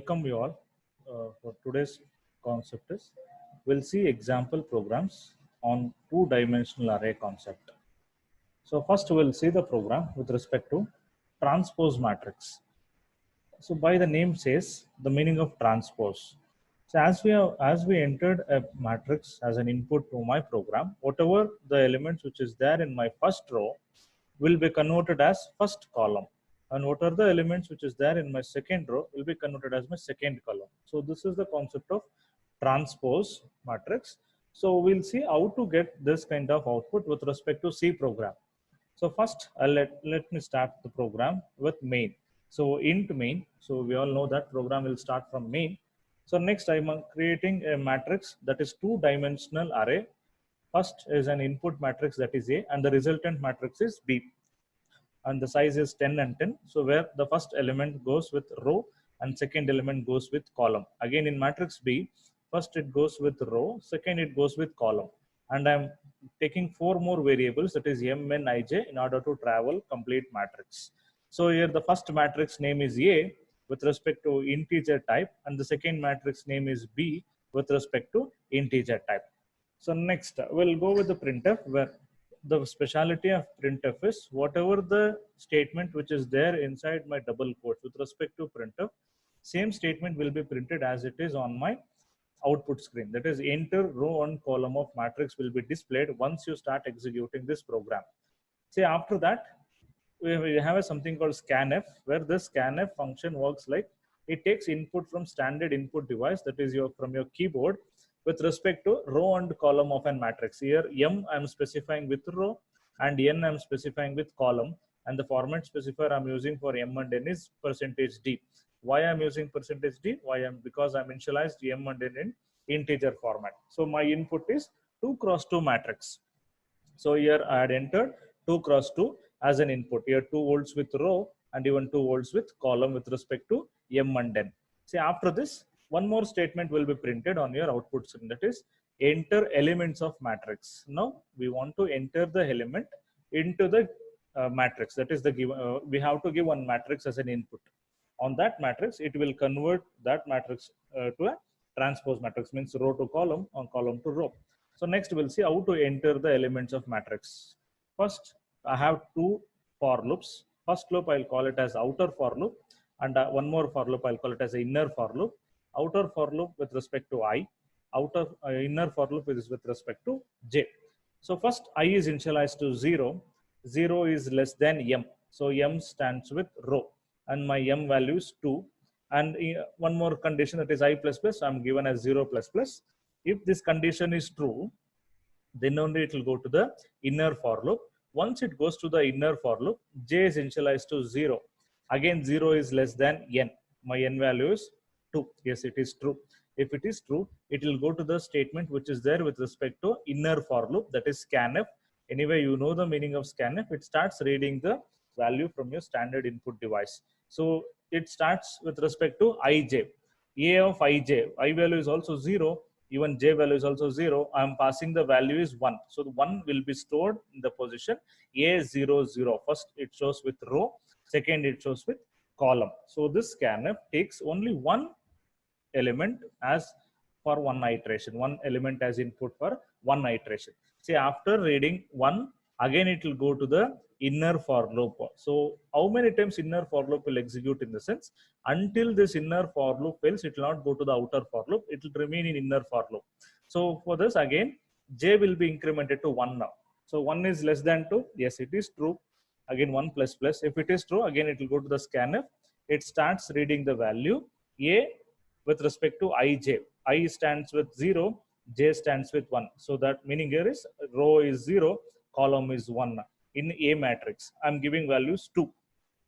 welcome you all. For today's concept is we'll see example programs on two-dimensional array concept. So first we'll see the program with respect to transpose matrix. So by the name says the meaning of transpose. So as we entered a matrix as an input to my program, whatever the elements which is there in my first row will be converted as first column, and what are the elements which is there in my second row will be converted as my second column. So this is the concept of transpose matrix. So we'll see how to get this kind of output with respect to C program. So first let me start the program with main. So int main, so we all know that program will start from main. So next I'm creating a matrix that is two-dimensional array. First is an input matrix that is A, and the resultant matrix is B, and the size is 10 and 10. So where the first element goes with row and second element goes with column. Again in matrix B, first it goes with row, second it goes with column, and I'm taking four more variables, that is m, n, I, j, in order to travel complete matrix. So here the first matrix name is A with respect to integer type, and the second matrix name is B with respect to integer type. So next we'll go with the printf, where the speciality of printf is whatever the statement which is there inside my double quotes with respect to printf, same statement will be printed as it is on my output screen. That is, enter row and column of matrix will be displayed once you start executing this program. See, after that we have something called scanf, where this scanf function works like it takes input from standard input device, that is from your keyboard, with respect to row and column of an matrix. Here m I'm specifying with row and n I'm specifying with column, and the format specifier I'm using for m and n is %d. Why I'm using %d? Because I'm initialized m and n in integer format. So my input is 2x2 matrix. So here I had entered 2x2 as an input. Here 2 volts with row and even 2 volts with column with respect to m and n. See, after this, one more statement will be printed on your output screen, that is enter elements of matrix. Now we want to enter the element into the matrix. That is the given. We have to give one matrix as an input. On that matrix, it will convert that matrix to a transpose matrix, means row to column or column to row. So next we'll see how to enter the elements of matrix. First, I have two for loops. First loop I'll call it as outer for loop, and one more for loop I'll call it as inner for loop. Outer for loop with respect to I, inner for loop is with respect to j. So first I is initialized to 0. 0 is less than m. So m stands with row, and my m value is 2. And one more condition, that is I plus plus, I'm given as 0 plus plus. If this condition is true, then only it will go to the inner for loop. Once it goes to the inner for loop, j is initialized to 0. Again 0 is less than n. My n value is 2. Yes, it is true. If it is true, it will go to the statement which is there with respect to inner for loop, that is scanf. Anyway, you know the meaning of scanf. It starts reading the value from your standard input device. So it starts with respect to ij. A of ij, I value is also 0, even j value is also 0. I am passing the value is 1. So the 1 will be stored in the position A00. First it shows with row, second it shows with column. So this scanf takes only one element as for one iteration, one element as input for one iteration. See, after reading 1, again it will go to the inner for loop. So how many times inner for loop will execute, in the sense until this inner for loop fails, it will not go to the outer for loop, it will remain in inner for loop. So for this, again j will be incremented to 1 now. So 1 is less than 2. Yes, it is true. Again 1 plus plus. If it is true, again it will go to the scanf. It starts reading the value a with respect to ij. I stands with 0, j stands with 1. So that meaning here is row is 0, column is 1. In A matrix, I'm giving values 2.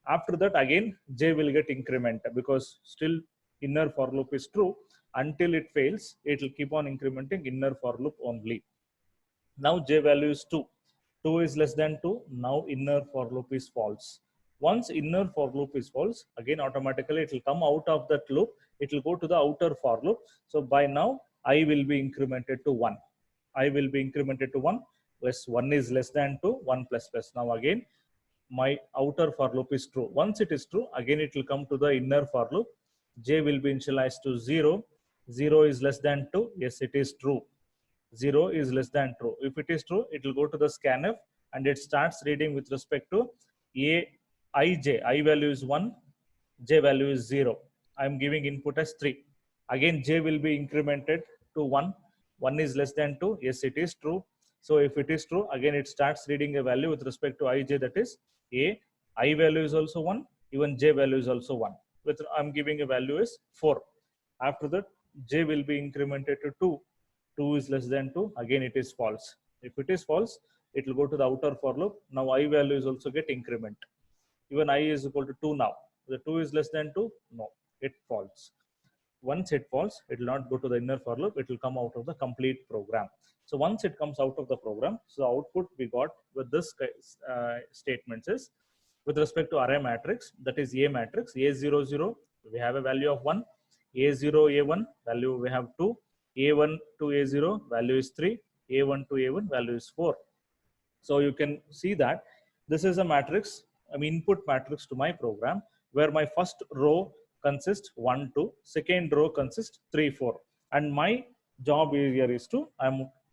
After that, again j will get incremented, because still inner for loop is true. Until it fails, it will keep on incrementing inner for loop only. Now j value is 2. 2 is less than 2. Now inner for loop is false. Once inner for loop is false, again automatically it will come out of that loop. It will go to the outer for loop. So by now I will be incremented to 1. I will be incremented to 1. Yes, 1 is less than 2. 1 plus plus. Now again my outer for loop is true. Once it is true, again it will come to the inner for loop. j will be initialized to 0. 0 is less than 2. Yes, it is true. 0 is less than true. If it is true, it will go to the scanf and it starts reading with respect to I value is 1, j value is 0. I am giving input as 3. Again, j will be incremented to 1. 1 is less than 2. Yes, it is true. So if it is true, again it starts reading a value with respect to ij, that is a. I value is also 1. Even j value is also 1. With I'm giving a value is 4. After that, j will be incremented to 2. 2 is less than 2. Again, it is false. If it is false, it will go to the outer for loop. Now I value is also get increment. Even I is equal to 2 now. The 2 is less than 2. No, it falls. Once it falls, it will not go to the inner for loop. It will come out of the complete program. So once it comes out of the program, so the output we got with this statements is with respect to array matrix, that is A matrix, A00, we have a value of 1, A0, A1, value we have 2, A1 to A0, value is 3, A1 to A1, value is 4. So you can see that this is a matrix, input matrix to my program, where my first row consists 1, 2, second row consists 3, 4. And my job here is to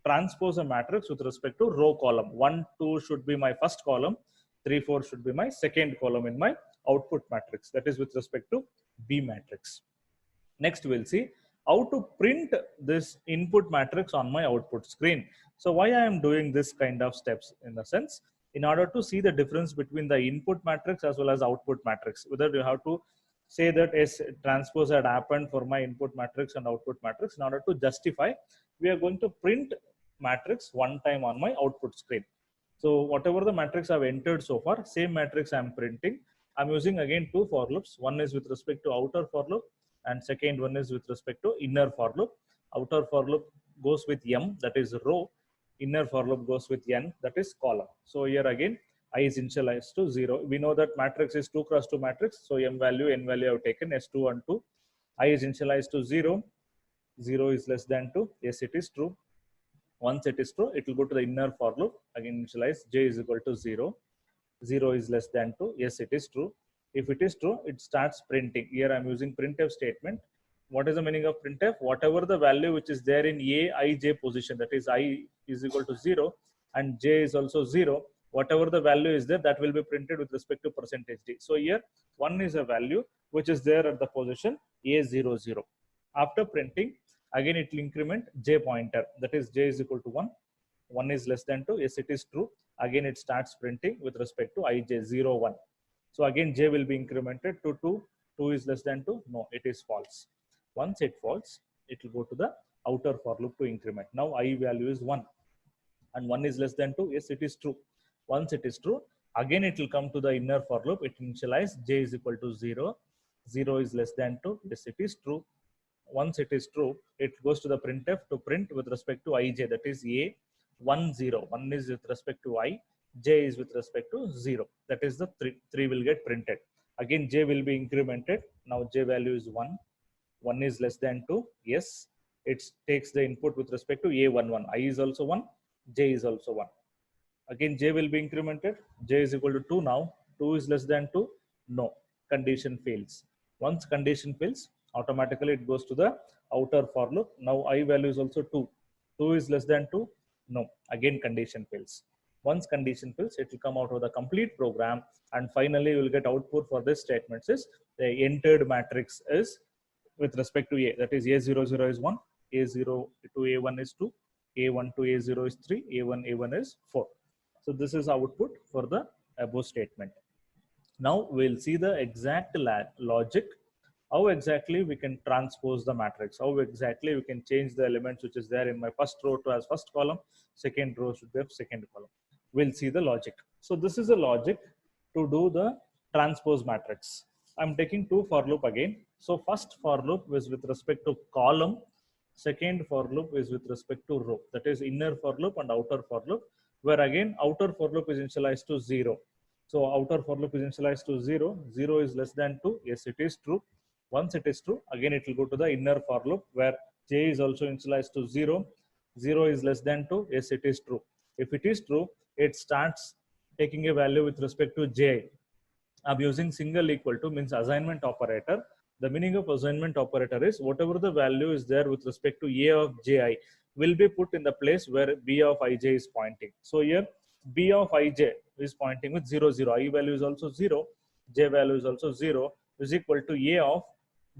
transpose a matrix with respect to row column. 1, 2 should be my first column, 3, 4 should be my second column in my output matrix. That is with respect to B matrix. Next, we'll see how to print this input matrix on my output screen. So why I am doing this kind of steps in a sense, in order to see the difference between the input matrix as well as output matrix, whether you have to say that a transpose had happened for my input matrix and output matrix. In order to justify, we are going to print matrix one time on my output screen. So whatever the matrix I've entered so far, same matrix I'm printing. I'm using again two for loops. One is with respect to outer for loop, and second one is with respect to inner for loop. Outer for loop goes with m, that is row. Inner for loop goes with n, that is column. So here again, I is initialized to 0. We know that matrix is 2 cross 2 matrix. So m value, n value I have taken as 2 and 2. I is initialized to 0. 0 is less than 2. Yes, it is true. Once it is true, it will go to the inner for loop. Again, initialize j is equal to 0. 0 is less than 2. Yes, it is true. If it is true, it starts printing. Here I'm using printf statement. What is the meaning of printf? Whatever the value which is there in a, I, j position, that is I is equal to 0 and j is also 0. Whatever the value is there, that will be printed with respect to percentage d. So here 1 is a value which is there at the position a00. After printing, again it will increment j pointer, that is j is equal to 1. 1 is less than 2. Yes, it is true. Again it starts printing with respect to ij 0, 1. So again j will be incremented to 2. 2 is less than 2. No, it is false. Once it falls, it will go to the outer for loop to increment. Now I value is 1 and 1 is less than 2. Yes, it is true. Once it is true, again it will come to the inner for loop. It initialize j is equal to 0. 0 is less than 2. Yes, it is true. Once it is true, it goes to the printf to print with respect to ij, that is a 1 0. 1 is with respect to I, j is with respect to 0. That is the 3. 3 will get printed. Again j will be incremented. Now j value is 1. 1 is less than 2. Yes, it takes the input with respect to a11. I is also 1, j is also 1. Again j will be incremented. J is equal to 2 now. 2 is less than 2. No, condition fails. Once condition fails, automatically it goes to the outer for loop. Now I value is also 2. 2 is less than 2. No, again condition fails. Once condition fails, it will come out of the complete program, and finally you will get output for this statement is the entered matrix is with respect to a, that is a00 is 1, a0 to a1 is 2, a1 to a0 is 3, a1 is 4. So this is output for the above statement. Now we'll see the exact logic, how exactly we can transpose the matrix, how exactly we can change the elements which is there in my first row to as first column, second row should be second column. We'll see the logic. So this is the logic to do the transpose matrix. I'm taking two for loop again. So first for loop is with respect to column, second for loop is with respect to row, that is inner for loop and outer for loop, where again outer for loop is initialized to 0. So outer for loop is initialized to 0. 0 is less than 2. Yes, it is true. Once it is true, again it will go to the inner for loop where j is also initialized to 0. 0 is less than 2. Yes, it is true. If it is true, it starts taking a value with respect to j. I'm using single equal to means assignment operator. The meaning of assignment operator is whatever the value is there with respect to A of ji will be put in the place where B of ij is pointing. So here B of ij is pointing with 0, 0. I value is also 0. J value is also 0 is equal to A of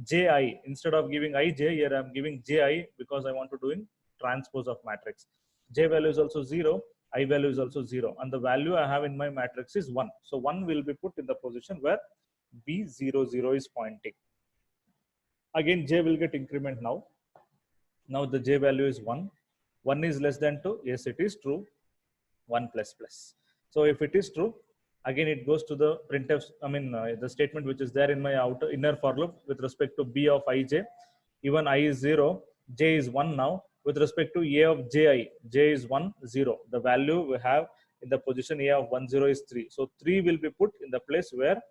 ji. Instead of giving ij, here I am giving ji because I want to do in transpose of matrix. J value is also 0. I value is also 0. And the value I have in my matrix is 1. So 1 will be put in the position where B00 is pointing. Again, J will get increment now. Now the J value is 1. 1 is less than 2. Yes, it is true. 1 plus plus. So if it is true, again it goes to the printf, the statement which is there in my outer inner for loop with respect to B of ij. Even I is 0, J is 1 now. With respect to A of ji, J is 1, 0. The value we have in the position A of 1, 0 is 3. So 3 will be put in the place where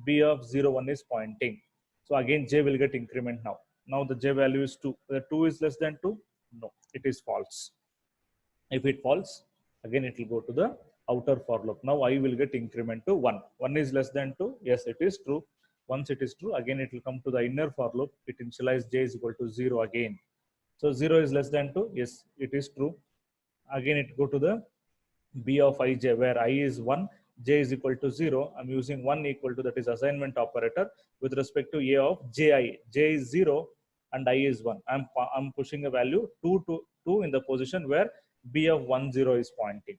B of 0, 1 is pointing. So again, J will get increment now. Now the J value is 2. The 2 is less than 2? No, it is false. If it false, again it will go to the outer for loop. Now I will get increment to 1. 1 is less than 2? Yes, it is true. Once it is true, again it will come to the inner for loop. It initialize J is equal to 0 again. So 0 is less than 2? Yes, it is true. Again it go to the B of ij where I is 1, J is equal to 0. I'm using 1 equal to, that is assignment operator with respect to A of ji. J is 0 and I is 1. I'm pushing a value 2 to 2 in the position where B of 1, 0 is pointing.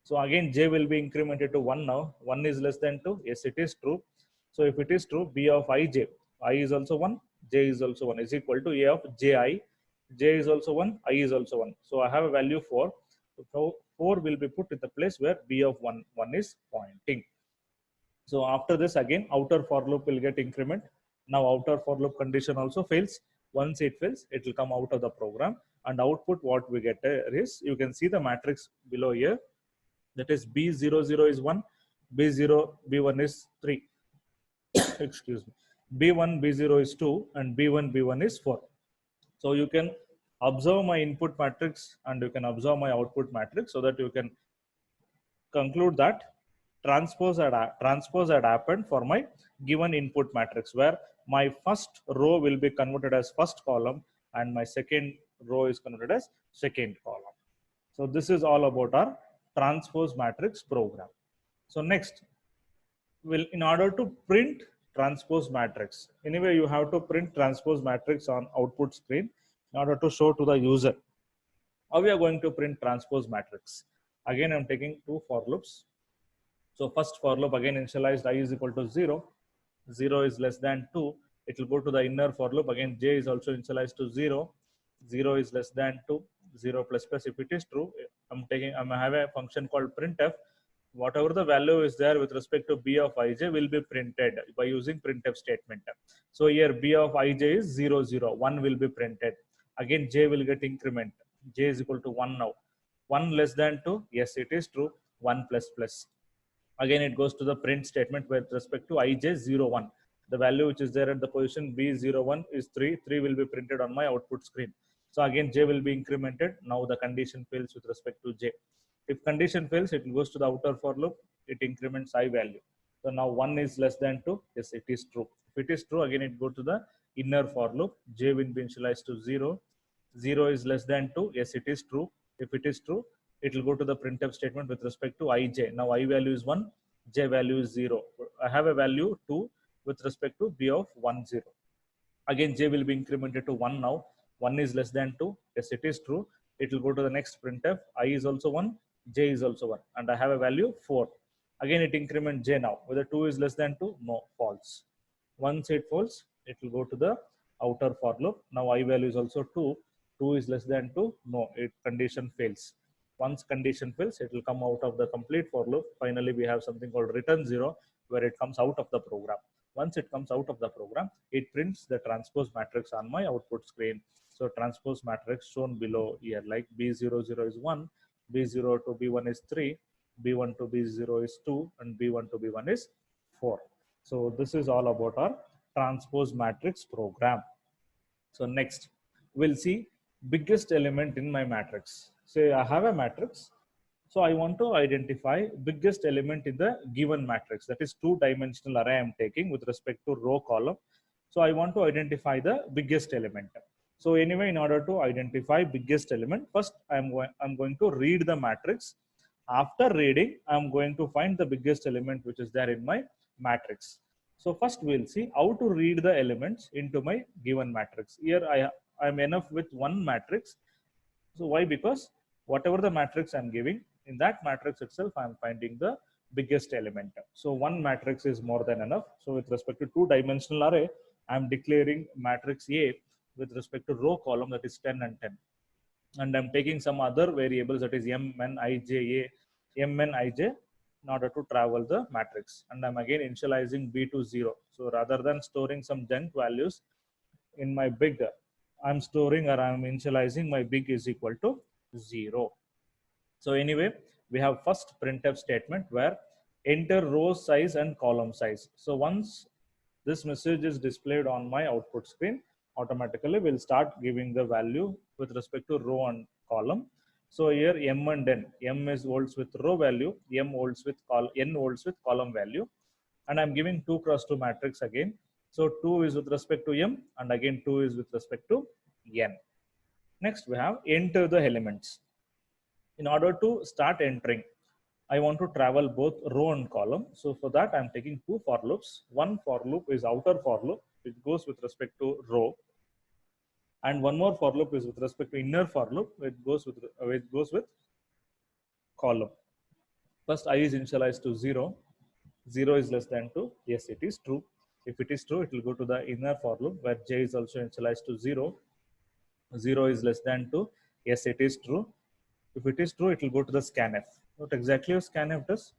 So again, J will be incremented to 1 now. 1 is less than 2. Yes, it is true. So if it is true, B of ij, I is also 1, J is also 1 is equal to A of ji. J is also 1, I is also 1. So I have a value 4. So 4 will be put in the place where B of 1, 1 is pointing. So after this, again, outer for loop will get increment. Now outer for loop condition also fails. Once it fails, it will come out of the program. And output what we get is, you can see the matrix below here. That is B00 is 1, B1 is 3. Excuse me. B1, B0 is 2, and B1, B1 is 4. So you can observe my input matrix and you can observe my output matrix so that you can conclude that transpose had happened for my given input matrix, where my first row will be converted as first column and my second row is converted as second column. So this is all about our transpose matrix program. So next, in order to print transpose matrix, anyway you have to print transpose matrix on output screen in order to show to the user. How we are going to print transpose matrix? Again, I'm taking two for loops. So first for loop, again initialized I is equal to 0. 0 is less than 2. It will go to the inner for loop. Again, J is also initialized to 0. 0 is less than 2. 0 plus plus. If it is true, I'm having a function called printf. Whatever the value is there with respect to B of ij will be printed by using printf statement. So here B of ij is 0, 0. 1 will be printed. Again, J will get increment. J is equal to 1 now. 1 less than 2? Yes, it is true. 1 plus plus. Again, it goes to the print statement with respect to ij01. The value which is there at the position B01 is 3. 3 will be printed on my output screen. So again, J will be incremented. Now the condition fails with respect to J. If condition fails, it goes to the outer for loop. It increments I value. So now 1 is less than 2. Yes, it is true. If it is true, again it go to the inner for loop. J will be initialized to 0. 0 is less than 2. Yes, it is true. If it is true, it will go to the printf statement with respect to ij. Now I value is 1, J value is 0. I have a value 2 with respect to B of 1, 0. Again, J will be incremented to 1 now. 1 is less than 2. Yes, it is true. It will go to the next printf. I is also 1, J is also 1. And I have a value 4. Again, it increment J now. Whether 2 is less than 2? No, false. Once it falls, it will go to the outer for loop. Now I value is also 2. 2 is less than 2? No, it condition fails. Once condition fails, it will come out of the complete for loop. Finally, we have something called return 0, where it comes out of the program. Once it comes out of the program, it prints the transpose matrix on my output screen. So transpose matrix shown below here, like B00 is 1, B0 to B1 is 3, B1 to B0 is 2, and B1 to B1 is 4. So this is all about our transpose matrix program. So next, we'll see biggest element in my matrix. Say I have a matrix. So I want to identify biggest element in the given matrix. That is two-dimensional array I'm taking with respect to row column. So I want to identify the biggest element. So anyway, in order to identify biggest element, first I'm going to read the matrix. After reading, I'm going to find the biggest element which is there in my matrix. So first we'll see how to read the elements into my given matrix. Here I'm enough with one matrix. So why? Because whatever the matrix I'm giving, in that matrix itself, I'm finding the biggest element. So one matrix is more than enough. So with respect to two-dimensional array, I'm declaring matrix A with respect to row column, that is 10 and 10. And I'm taking some other variables, that is m, n, I, j, a, m, n, I, j, in order to travel the matrix. And I'm again initializing B to 0. So rather than storing some junk values in my big, I'm storing or I'm initializing my big is equal to 0. So anyway, we have first printf statement where enter row size and column size. So once this message is displayed on my output screen, automatically we'll start giving the value with respect to row and column. So here m and n, m is holds with row value, m holds with n holds with column value, and I'm giving 2 cross 2 matrix again. So 2 is with respect to m, and again 2 is with respect to n. Next we have enter the elements. In order to start entering, I want to travel both row and column. So for that, I'm taking two for loops. One for loop is outer for loop, which goes with respect to row, and one more for loop is with respect to inner for loop, which goes with column. First, I is initialized to 0. 0 is less than 2. Yes, it is true. If it is true, it will go to the inner for loop where j is also initialized to 0. 0 is less than 2. Yes, it is true. If it is true, it will go to the scanf. What exactly a scanf does?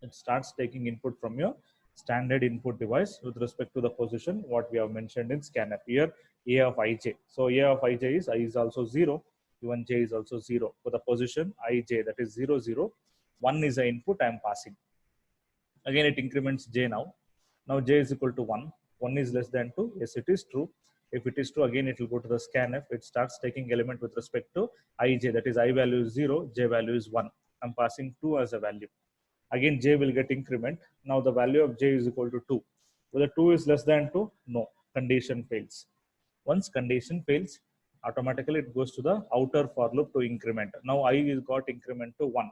It starts taking input from your standard input device with respect to the position what we have mentioned in scanf. Here a of ij. So a of ij is I is also 0, even j is also 0. For the position ij, that is 0 0, 1 is the input I am passing. Again it increments j now. Now j is equal to 1. 1 is less than 2. Yes, it is true. If it is true, again it will go to the scanf. It starts taking element with respect to ij, that is I value is 0, j value is 1. I'm passing 2 as a value. Again j will get increment. Now the value of j is equal to 2. Whether 2 is less than 2? No. Condition fails. Once condition fails, automatically it goes to the outer for loop to increment. Now I is got increment to 1.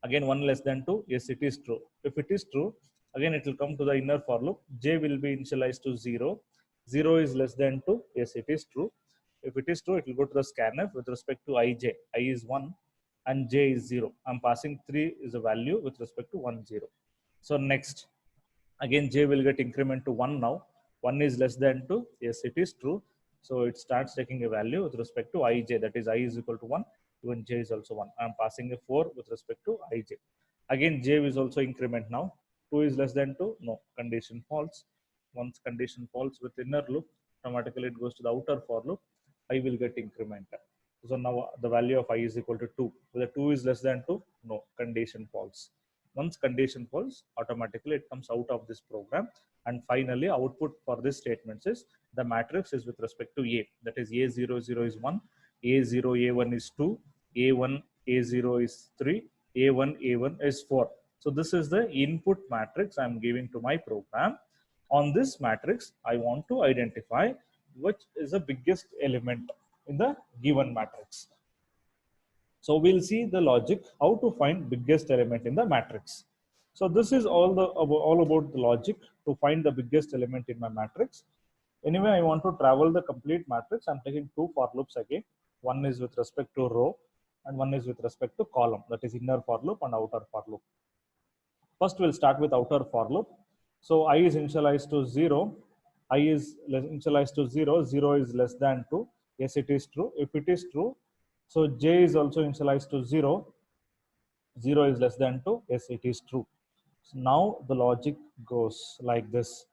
Again 1 less than 2? Yes, it is true. If it is true, again it will come to the inner for loop. J will be initialized to 0. 0 is less than 2? Yes, it is true. If it is true, it will go to the scanf with respect to ij. I is 1 and j is 0. I'm passing 3 is a value with respect to 1 0. So next, again j will get increment to 1 now. 1 is less than 2? Yes, it is true. So it starts taking a value with respect to ij, that is I is equal to 1, even j is also 1. I'm passing a 4 with respect to ij. Again j is also increment now. 2 is less than 2? No. Condition false. Once condition false with inner loop, automatically it goes to the outer for loop. I will get increment. So now the value of I is equal to 2. Whether 2 is less than 2? No. Condition false. Once condition false, automatically it comes out of this program. And finally, output for this statement is the matrix is with respect to A. That is A00 is 1, A0 A1 is 2, A1 A0 is 3, A1 A1 is 4. So this is the input matrix I'm giving to my program. On this matrix, I want to identify which is the biggest element in the given matrix. So we'll see the logic how to find biggest element in the matrix. So this is all about the logic to find the biggest element in my matrix. Anyway, I want to travel the complete matrix. I'm taking two for loops again. One is with respect to row and one is with respect to column, that is inner for loop and outer for loop. First, we'll start with outer for loop. So I is initialized to 0. I is initialized to 0. 0 is less than 2. Yes, it is true. If it is true, so j is also initialized to 0. 0 is less than 2. Yes, it is true. So now the logic goes like this.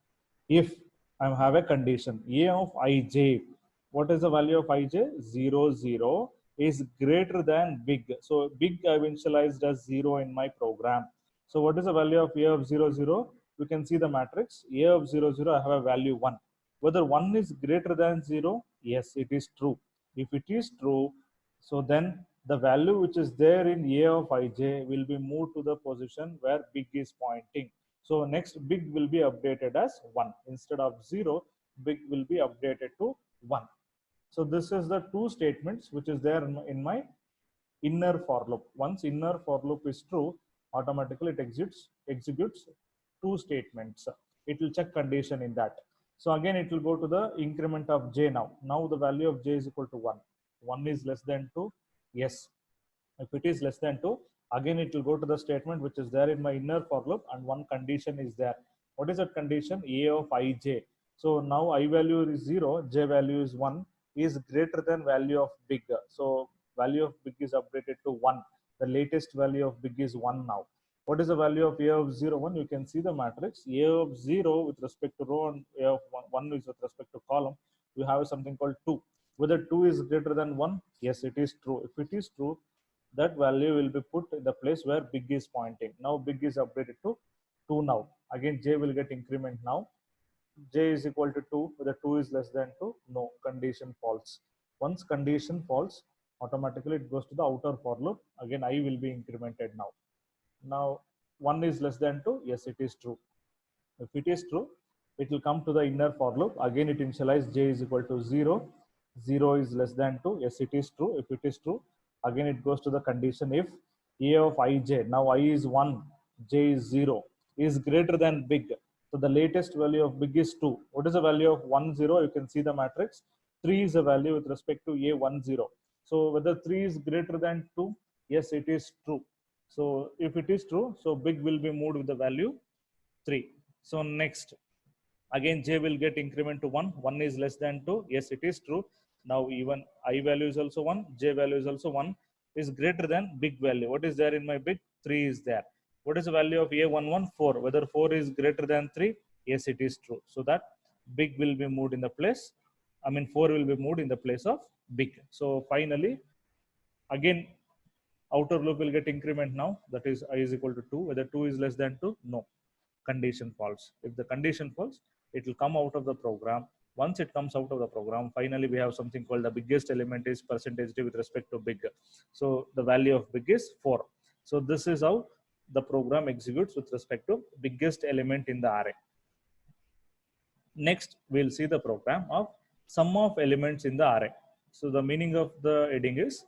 If I have a condition a of ij, what is the value of ij? 0 0 is greater than big. So big I've initialized as 0 in my program. So what is the value of a of 0 0? We can see the matrix. A of 0 0, I have a value 1. Whether 1 is greater than 0? Yes, it is true. If it is true, so then the value which is there in a of ij will be moved to the position where big is pointing. So next big will be updated as 1. Instead of 0, big will be updated to 1. So this is the two statements which is there in my inner for loop. Once inner for loop is true, automatically it executes two statements. It will check condition in that. So again, it will go to the increment of j now. Now the value of j is equal to 1. 1 is less than 2. Yes. If it is less than 2, again it will go to the statement which is there in my inner for loop, and one condition is there. What is that condition? A of ij. So now I value is 0, j value is 1, is greater than value of big. So value of big is updated to 1. The latest value of big is 1 now. What is the value of a of 0, 1? You can see the matrix. A of 0 with respect to row and a of 1 is with respect to column. You have something called 2. Whether 2 is greater than 1? Yes, it is true. If it is true, that value will be put in the place where big is pointing. Now big is updated to 2 now. Again, j will get increment now. J is equal to 2, whether 2 is less than 2, no, condition false. Once condition false, automatically it goes to the outer for loop. Again, I will be incremented now. Now 1 is less than 2, yes, it is true. If it is true, it will come to the inner for loop. Again, it initialize j is equal to 0. 0 is less than 2. Yes, it is true. If it is true, again it goes to the condition if a of ij, now I is 1, j is 0, is greater than big. So the latest value of big is 2. What is the value of 1, 0? You can see the matrix. 3 is the value with respect to a 1, 0. So whether 3 is greater than 2, yes, it is true. So if it is true, so big will be moved with the value 3. So next, again j will get increment to 1. 1 is less than 2. Yes, it is true. Now even I value is also 1, j value is also 1, is greater than big value. What is there in my big? 3 is there. What is the value of a11? 4. Whether 4 is greater than 3? Yes, it is true. So that big will be moved in the place. 4 will be moved in the place of big. So finally, again, outer loop will get increment now. That is I is equal to 2. Whether 2 is less than 2? No, condition false. If the condition false, it will come out of the program. Once it comes out of the program, finally we have something called the biggest element is percentage d with respect to big. So the value of big is 4. So this is how the program executes with respect to biggest element in the array. Next, we'll see the program of sum of elements in the array. So the meaning of the heading is,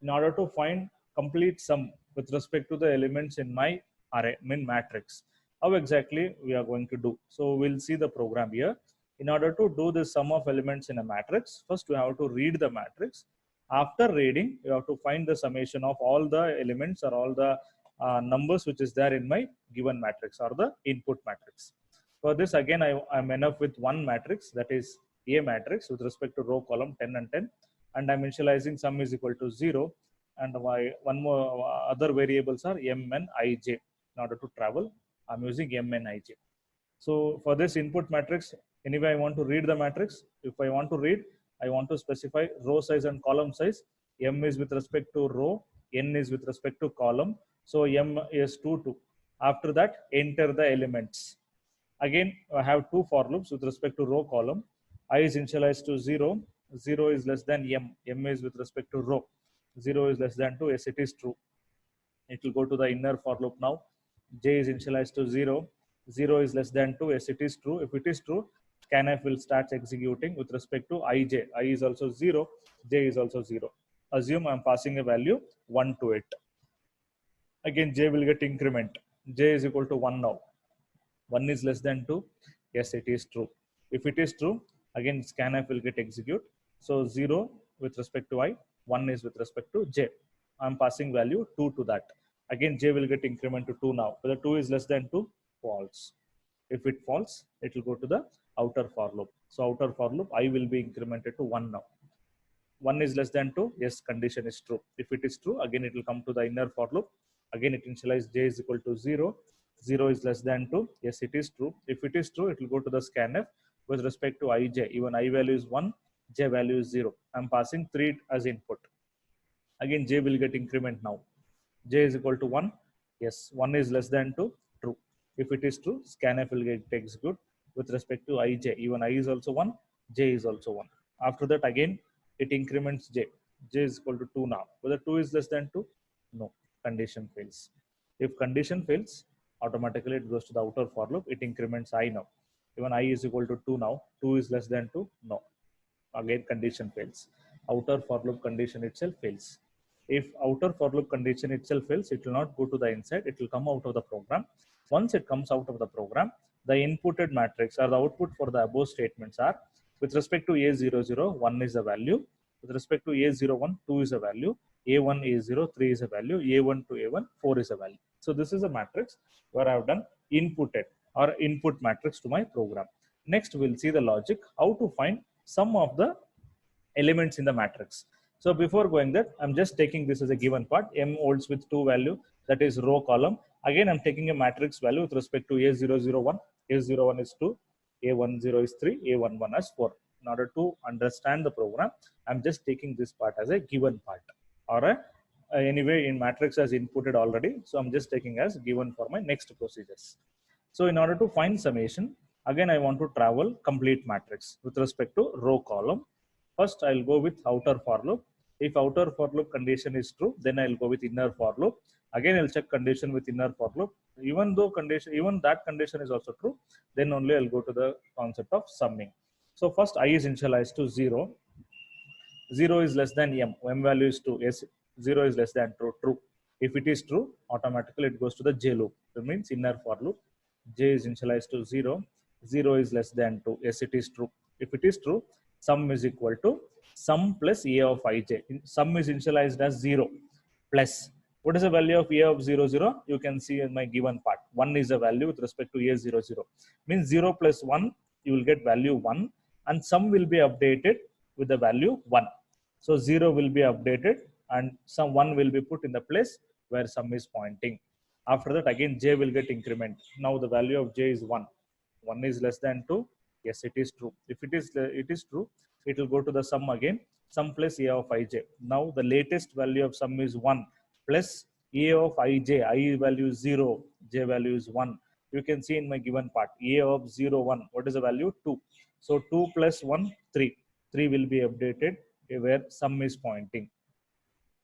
in order to find complete sum with respect to the elements in my array, matrix, how exactly we are going to do. So we'll see the program here. In order to do the sum of elements in a matrix, first we have to read the matrix. After reading, you have to find the summation of all the elements or all the numbers which is there in my given matrix or the input matrix. For this, again, I'm enough with one matrix, that is A matrix with respect to row, column 10 and 10. And I'm initializing sum is equal to 0. And my one more other variables are m and ij. In order to travel, I'm using m and ij. So for this input matrix, anyway, I want to read the matrix. If I want to read, I want to specify row size and column size. M is with respect to row, n is with respect to column. So m is 2, 2. After that, enter the elements. Again, I have two for loops with respect to row, column. I is initialized to 0. 0 is less than m. M is with respect to row. 0 is less than 2. Yes, it is true. It will go to the inner for loop now. J is initialized to 0. 0 is less than 2. Yes, it is true. If it is true, scanf will start executing with respect to ij. I is also 0. J is also 0. Assume I'm passing a value 1 to it. Again, j will get increment. J is equal to 1 now. 1 is less than 2. Yes, it is true. If it is true, again scanf will get execute. So 0 with respect to I, 1 is with respect to j. I'm passing value 2 to that. Again, j will get increment to 2 now. Whether 2 is less than 2, false. If it false, it will go to the outer for loop. So outer for loop, I will be incremented to 1 now. 1 is less than 2, yes, condition is true. If it is true, again it will come to the inner for loop. Again it initialize j is equal to 0. 0 is less than 2, yes, it is true. If it is true, it will go to the scanf with respect to ij. Even I value is 1, j value is 0. I'm passing 3 as input. Again, j will get increment now. J is equal to 1, yes, 1 is less than 2, true. If it is true, scanf will get execute with respect to ij. Even I is also 1, j is also 1. After that, again it increments j. J is equal to 2 now. Whether 2 is less than 2, no, condition fails. If condition fails, automatically it goes to the outer for loop. It increments I now. Even I is equal to 2 now. 2 is less than 2? No. Again, condition fails. Outer for loop condition itself fails. If outer for loop condition itself fails, it will not go to the inside. It will come out of the program. Once it comes out of the program, the inputted matrix or the output for the above statements are, with respect to A00, 1 is a value. With respect to A01, 2 is a value. A1, A0, 3 is a value. A1 to A1, 4 is a value. So this is a matrix where I have done inputted or input matrix to my program. Next, we'll see the logic, how to find some of the elements in the matrix. So before going that, I'm just taking this as a given part. M holds with two value, that is row column. Again, I'm taking a matrix value with respect to A001. A01 is 2, A10 is 3, A11 is 4. In order to understand the program, I'm just taking this part as a given part. Or anyway, in matrix as inputted already. So I'm just taking as given for my next procedures. So in order to find summation, again, I want to travel complete matrix with respect to row column. First, I'll go with outer for loop. If outer for loop condition is true, then I'll go with inner for loop. Again, I'll check condition with inner for loop. Even that condition is also true, then only I'll go to the concept of summing. So first, I is initialized to 0. 0 is less than m. M value is 2. Yes, 0 is less than true. If it is true, automatically it goes to the j loop. That means inner for loop. J is initialized to 0. 0 is less than 2. Yes, it is true. If it is true, sum is equal to sum plus a of ij. Sum is initialized as 0 plus. What is the value of a of 0, 0? You can see in my given part. 1 is the value with respect to a 0, 0. Means 0 plus 1, you will get value 1. And sum will be updated with the value 1. So 0 will be updated and some 1 will be put in the place where sum is pointing. After that, again, j will get increment. Now the value of j is 1. 1 is less than 2. Yes, it is true. If it is true, it will go to the sum again. Sum plus a of ij. Now the latest value of sum is 1 plus a of ij. I value is 0. J value is 1. You can see in my given part, a of 0, 1. What is the value? 2. So 2 plus 1, 3. 3 will be updated where sum is pointing.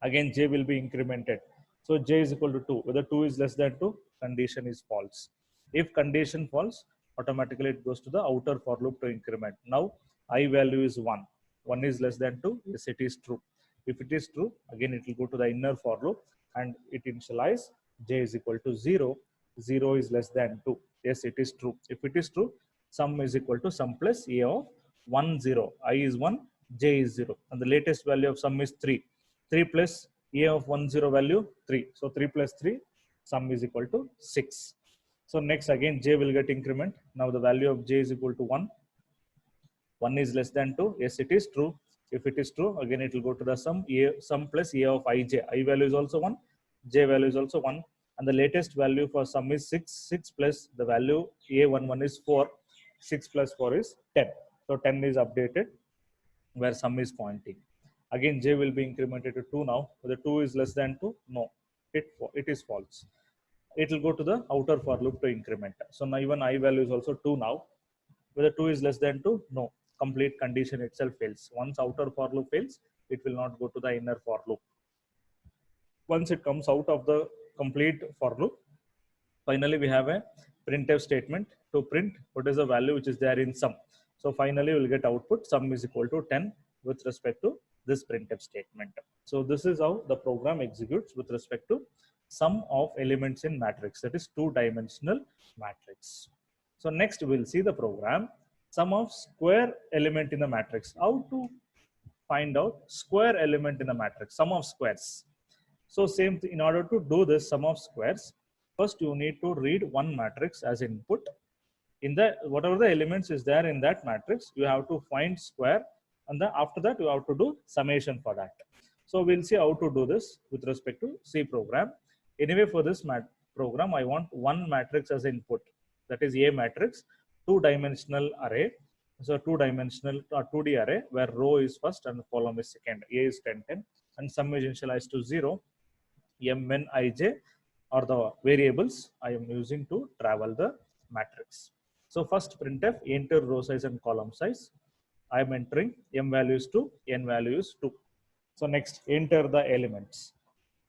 Again, j will be incremented. So j is equal to 2. Whether 2 is less than 2, condition is false. If condition false, automatically it goes to the outer for loop to increment. Now, I value is 1. 1 is less than 2. Yes, it is true. If it is true, again it will go to the inner for loop and it initialize j is equal to 0. 0 is less than 2. Yes, it is true. If it is true, sum is equal to sum plus a of 1, 0. I is 1, j is 0. And the latest value of sum is 3. 3 plus a of 1, 0 value 3. So 3 plus 3, sum is equal to 6. So next again j will get increment. Now the value of j is equal to 1. 1 is less than 2. Yes, it is true. If it is true, again it will go to the sum plus a of ij. I value is also 1. J value is also 1. And the latest value for sum is 6. 6 plus the value a11 is 4. 6 plus 4 is 10. So 10 is updated where sum is pointing. Again, j will be incremented to 2 now. Whether 2 is less than 2? No, it is false. It will go to the outer for loop to increment. So now even I value is also 2 now. Whether 2 is less than 2? No. Complete condition itself fails. Once outer for loop fails, it will not go to the inner for loop. Once it comes out of the complete for loop, finally we have a printf statement to print what is the value which is there in sum. So finally we'll get output sum is equal to 10 with respect to this printf statement. So this is how the program executes with respect to sum of elements in matrix, that is two-dimensional matrix. So next we'll see the program sum of square element in the matrix. How to find out square element in the matrix, sum of squares. So same thing, in order to do this sum of squares, first you need to read one matrix as input. In the whatever the elements is there in that matrix, you have to find square, and then after that you have to do summation for that. So we'll see how to do this with respect to C program. Anyway, for this program, I want one matrix as input, that is A matrix, two-dimensional array. So two-dimensional 2D array where row is first and column is second. A is 10, 10, and sum is initialized to 0. M, N, I, J are the variables I am using to travel the matrix. So first printf, enter row size and column size. I am entering M value is 2, N value is 2. So next enter the elements.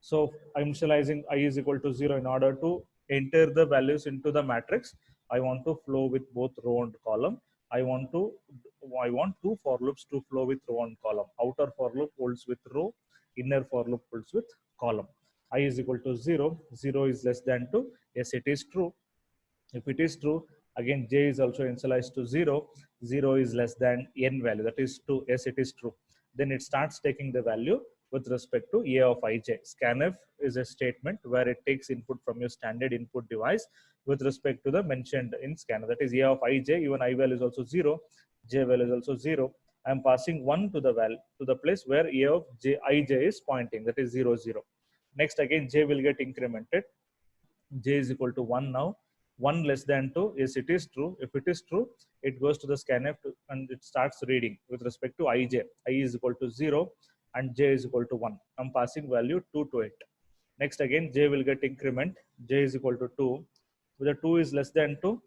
So I'm initializing I is equal to 0 in order to enter the values into the matrix. I want to flow with both row and column. I want two for loops to flow with row and column. Outer for loop holds with row, inner for loop holds with column. I is equal to 0, 0 is less than 2. Yes, it is true. If it is true, again j is also initialized to 0, 0 is less than n value, that is 2. Yes, it is true. Then it starts taking the value with respect to a of ij. Scanf is a statement where it takes input from your standard input device with respect to the mentioned in scanf. That is a of ij, even I value is also 0, j value is also 0. I am passing 1 to the value to the place where a of ij is pointing, that is 0, 0. Next, again j will get incremented. J is equal to 1 now. 1 less than 2, yes, it is true. If it is true, it goes to the scanf and it starts reading with respect to ij. I is equal to 0 and j is equal to 1. I'm passing value 2 to it. Next, again j will get increment. J is equal to 2. Whether 2 is less than 2,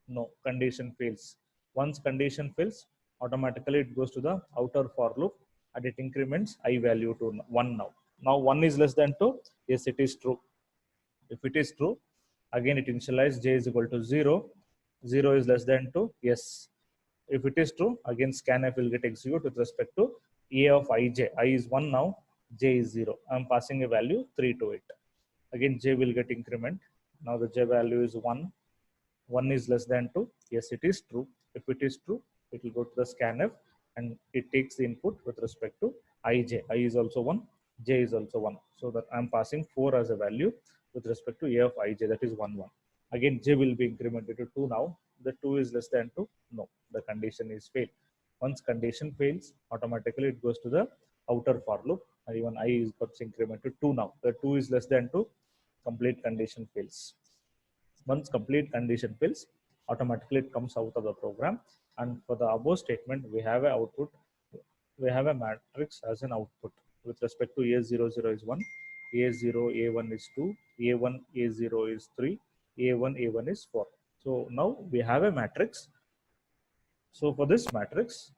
no, condition fails. Once condition fails, automatically it goes to the outer for loop and it increments I value to 1 now. Now 1 is less than 2, yes, it is true. If it is true, again it initializes j is equal to 0. 0 is less than 2. Yes. If it is true, again scanf will get executed with respect to a of ij. I is 1 now, j is 0. I'm passing a value 3 to it. Again j will get increment. Now the j value is 1. 1 is less than 2. Yes, it is true. If it is true, it will go to the scanf and it takes the input with respect to ij. I is also 1, j is also 1. So that I'm passing 4 as a value with respect to a of ij, that is 1, 1. Again, j will be incremented to 2 now. The 2 is less than 2. No, the condition is failed. Once condition fails, automatically it goes to the outer for loop. And even I is got incremented to 2 now. The 2 is less than 2. Complete condition fails. Once complete condition fails, automatically it comes out of the program. And for the above statement, we have an output. We have a matrix as an output with respect to A00 is 1, A0, A1 is 2, A1, A0 is 3, A1, A1 is 4. So now we have a matrix. So for this matrix,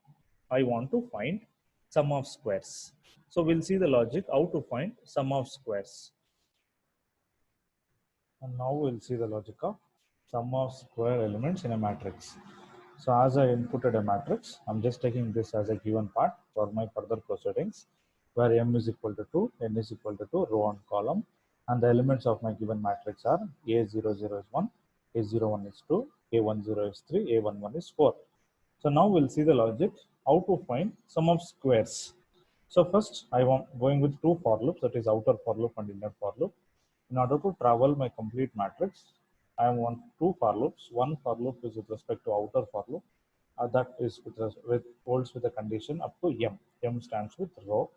I want to find sum of squares. So we'll see the logic how to find sum of squares. And now we'll see the logic of sum of square elements in a matrix. So as I inputted a matrix, I'm just taking this as a given part for my further proceedings, where m is equal to 2, n is equal to 2, row and column, and the elements of my given matrix are A00 is 1, A01 is 2, A10 is 3, A11 is 4. So now we'll see the logic how to find sum of squares. So first I want going with two for loops, that is outer for loop and inner for loop. In order to travel my complete matrix, I want two for loops. One for loop is with respect to outer for loop. That is with holds with a condition up to m. M stands with row.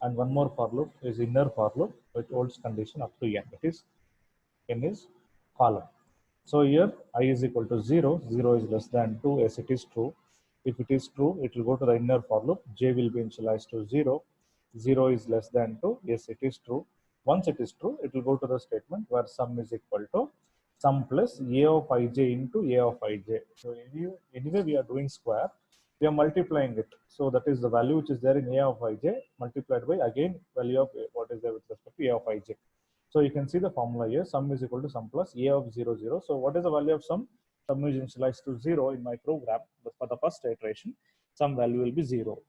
And one more for loop is inner for loop, which holds condition up to n. It is n is column. So here I is equal to 0. 0 is less than 2 as it is true. If it is true, it will go to the inner for loop. J will be initialized to 0. 0 is less than 2. Yes, it is true. Once it is true, it will go to the statement where sum is equal to sum plus a of ij into a of ij. So anyway we are doing square, we are multiplying it. So that is the value which is there in a of ij multiplied by again value of what is there with respect to a of ij. So you can see the formula here, sum is equal to sum plus a of 0, 0. So what is the value of sum? Sum is initialized to 0 in my program, but for the first iteration, some value will be 0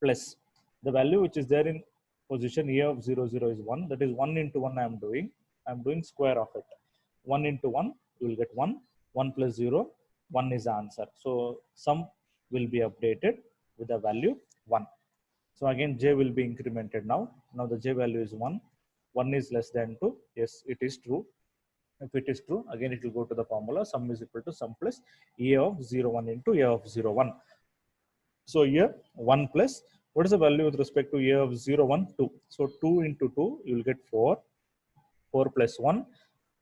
plus the value which is there in position a of 0, 0 is 1. That is 1 into 1 I am doing. I am doing square of it. 1 into 1, you will get 1. 1 plus 0, 1 is the answer. So sum will be updated with the value 1. So again, j will be incremented now. Now the j value is 1. 1 is less than 2. Yes, it is true. If it is true, again it will go to the formula sum is equal to sum plus a of 0, 1 into a of 0, 1. So here 1 plus, what is the value with respect to a of 0, 1, 2. So 2 into 2, you will get 4. 4 plus 1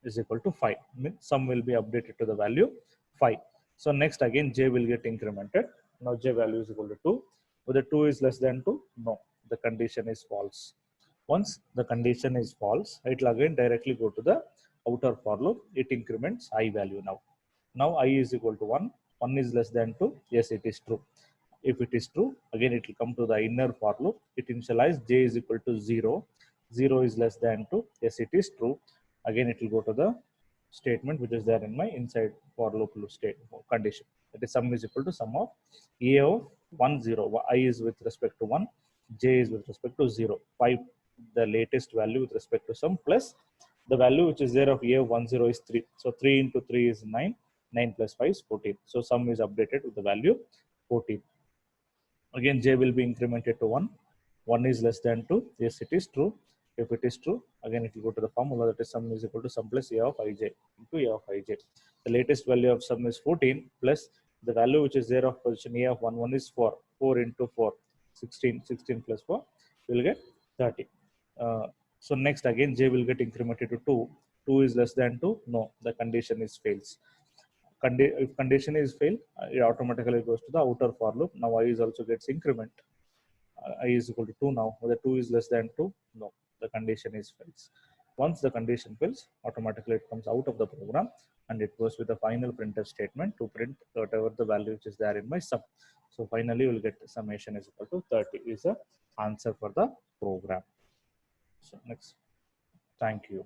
is equal to 5. Means sum will be updated to the value 5. So next again j will get incremented. Now j value is equal to 2. Whether 2 is less than 2? No, the condition is false. Once the condition is false, it will again directly go to the outer for loop. It increments I value now. Now I is equal to 1. 1 is less than 2. Yes, it is true. If it is true, again it will come to the inner for loop. It initializes j is equal to 0. 0 is less than 2. Yes, it is true. Again it will go to the statement which is there in my inside for loop state condition. That is sum is equal to sum of a of 1 0. I is with respect to 1, j is with respect to 0. 5 the latest value with respect to sum plus the value which is there of a of 1 0 is 3. So 3 into 3 is 9. 9 plus 5 is 14. So sum is updated with the value 14. Again j will be incremented to 1. 1 is less than 2. Yes, it is true. If it is true, again it will go to the formula, that is sum is equal to sum plus a of ij into a of ij. The latest value of sum is 14 plus the value which is there of position a of 1 1 is 4. 4 into 4 16. 16 plus 4 you will get 30. So next again j will get incremented to 2. 2 is less than 2. No, the condition is fails. If condition is fail, it automatically goes to the outer for loop. Now I is also gets increment. I is equal to 2 now. Whether 2 is less than 2, no, the condition is fails. Once the condition fails, automatically it comes out of the program and it goes with the final printf statement to print whatever the value which is there in my sum. So finally you will get summation is equal to 30 is the answer for the program. So next, thank you.